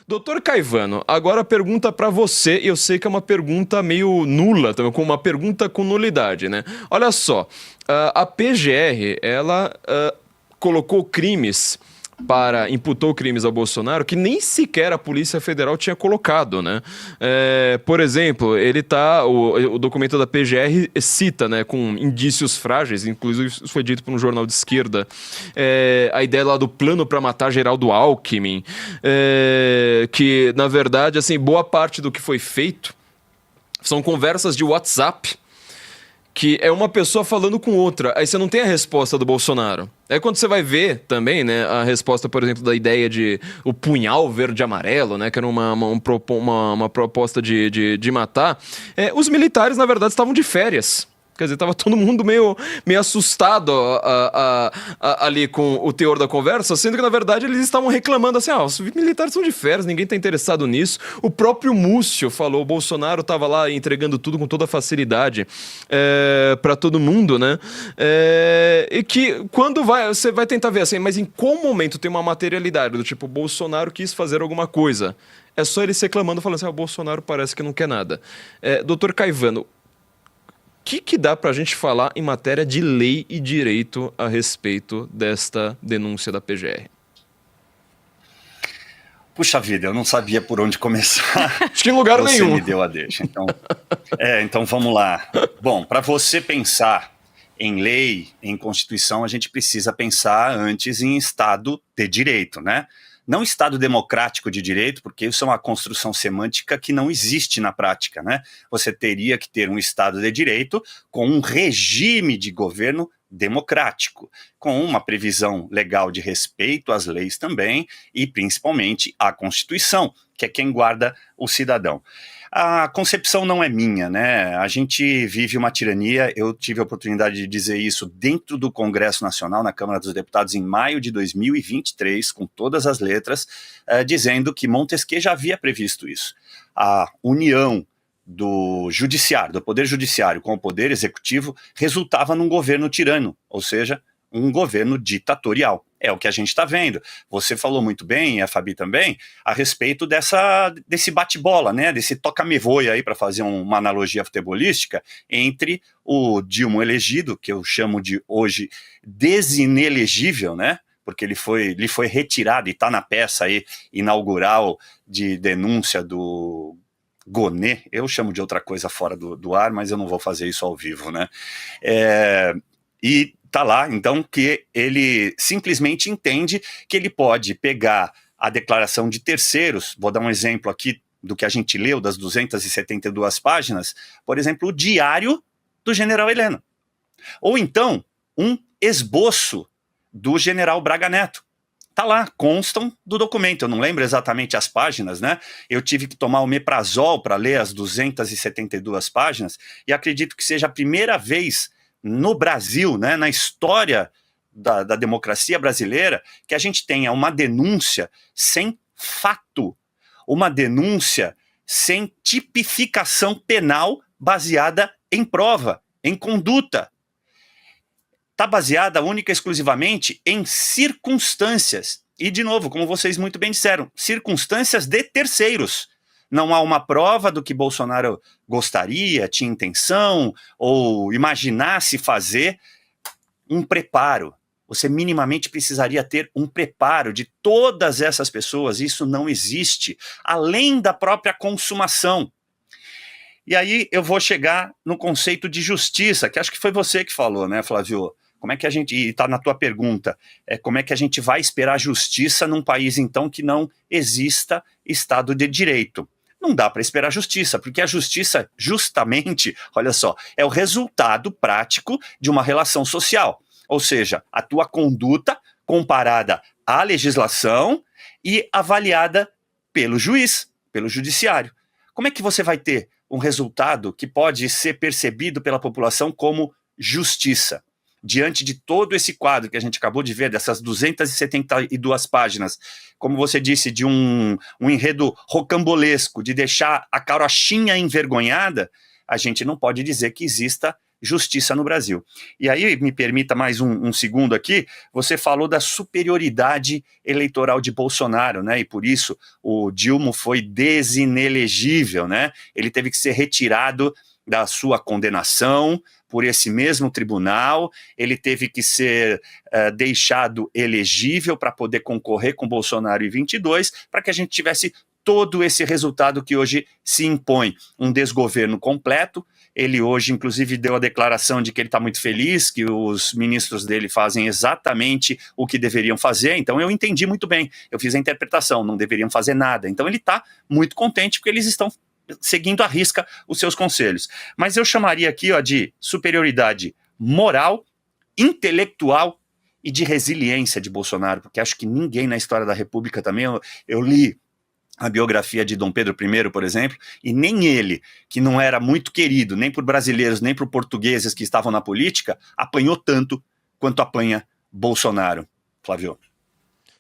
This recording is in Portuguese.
Doutor Caivano, agora a pergunta para você, e eu sei que é uma pergunta meio nula, também, com uma pergunta com nulidade, né? Olha só, a PGR, ela colocou crimes imputou crimes ao Bolsonaro que nem sequer a Polícia Federal tinha colocado, né? Por exemplo, o documento da PGR cita, né, com indícios frágeis, inclusive isso foi dito por um jornal de esquerda, a ideia lá do plano para matar Geraldo Alckmin, que, na verdade, assim, boa parte do que foi feito são conversas de WhatsApp, que é uma pessoa falando com outra. Aí você não tem a resposta do Bolsonaro. Aí quando você vai ver também, né, a resposta, por exemplo, da ideia de o punhal verde e amarelo, né, que era uma proposta de matar, os militares, na verdade, estavam de férias. Quer dizer, tava todo mundo meio assustado ali com o teor da conversa, sendo que, na verdade, eles estavam reclamando assim, os militares são de férias, ninguém tá interessado nisso. O próprio Múcio falou, o Bolsonaro tava lá entregando tudo com toda facilidade para todo mundo, né? E que quando você vai tentar ver assim, mas em qual momento tem uma materialidade do tipo, o Bolsonaro quis fazer alguma coisa? É só eles reclamando, falando assim, o Bolsonaro parece que não quer nada. Doutor Caivano, o que dá pra gente falar em matéria de lei e direito a respeito desta denúncia da PGR? Puxa vida, eu não sabia por onde começar. Acho que em lugar nenhum. Você me deu a deixa. Então vamos lá. Bom, para você pensar em lei, em Constituição, a gente precisa pensar antes em Estado de Direito, né? Não Estado democrático de direito, porque isso é uma construção semântica que não existe na prática, né? Você teria que ter um Estado de direito com um regime de governo democrático, com uma previsão legal de respeito às leis também e, principalmente, à Constituição, que é quem guarda o cidadão. A concepção não é minha, né? A gente vive uma tirania. Eu tive a oportunidade de dizer isso dentro do Congresso Nacional, na Câmara dos Deputados, em maio de 2023, com todas as letras, dizendo que Montesquieu já havia previsto isso. A união do judiciário, do poder judiciário com o poder executivo, resultava num governo tirano, ou seja, um governo ditatorial. É o que a gente está vendo. Você falou muito bem, e a Fabi também, a respeito desse bate-bola, né, desse toca-me-voe aí, para fazer uma analogia futebolística, entre o Dilma elegido, que eu chamo de hoje desinelegível, né, porque lhe foi retirado e está na peça aí inaugural de denúncia do Gonê, eu chamo de outra coisa fora do ar, mas eu não vou fazer isso ao vivo, né? E tá lá, então, que ele simplesmente entende que ele pode pegar a declaração de terceiros, vou dar um exemplo aqui do que a gente leu, das 272 páginas, por exemplo, o diário do general Heleno, ou então um esboço do general Braga Neto. Tá lá, constam do documento, eu não lembro exatamente as páginas, né? Eu tive que tomar o omeprazol para ler as 272 páginas, e acredito que seja a primeira vez no Brasil, né, na história da democracia brasileira, que a gente tenha uma denúncia sem fato, uma denúncia sem tipificação penal baseada em prova, em conduta. Está baseada única e exclusivamente em circunstâncias. E, de novo, como vocês muito bem disseram, circunstâncias de terceiros. Não há uma prova do que Bolsonaro gostaria, tinha intenção, ou imaginasse fazer um preparo. Você minimamente precisaria ter um preparo de todas essas pessoas. Isso não existe, além da própria consumação. E aí eu vou chegar no conceito de justiça, que acho que foi você que falou, né, Flávio? Como é que a gente, e está na tua pergunta, como é que a gente vai esperar justiça num país, então, que não exista Estado de Direito? Não dá para esperar justiça, porque a justiça, justamente, olha só, é o resultado prático de uma relação social. Ou seja, a tua conduta comparada à legislação e avaliada pelo juiz, pelo judiciário. Como é que você vai ter um resultado que pode ser percebido pela população como justiça? Diante de todo esse quadro que a gente acabou de ver, dessas 272 páginas, como você disse, de um enredo rocambolesco, de deixar a carochinha envergonhada, a gente não pode dizer que exista justiça no Brasil. E aí, me permita mais um segundo aqui, você falou da superioridade eleitoral de Bolsonaro, né? E por isso o Dilma foi desinelegível, né? Ele teve que ser retirado da sua condenação por esse mesmo tribunal, ele teve que ser deixado elegível para poder concorrer com Bolsonaro em 22, para que a gente tivesse todo esse resultado que hoje se impõe, um desgoverno completo. Ele hoje, inclusive, deu a declaração de que ele está muito feliz, que os ministros dele fazem exatamente o que deveriam fazer. Então eu entendi muito bem, eu fiz a interpretação, não deveriam fazer nada. Então ele está muito contente porque eles estão seguindo à risca os seus conselhos. Mas eu chamaria aqui de superioridade moral, intelectual e de resiliência de Bolsonaro, porque acho que ninguém na história da República também, eu li a biografia de Dom Pedro I, por exemplo, e nem ele, que não era muito querido, nem por brasileiros, nem por portugueses que estavam na política, apanhou tanto quanto apanha Bolsonaro. Flávio.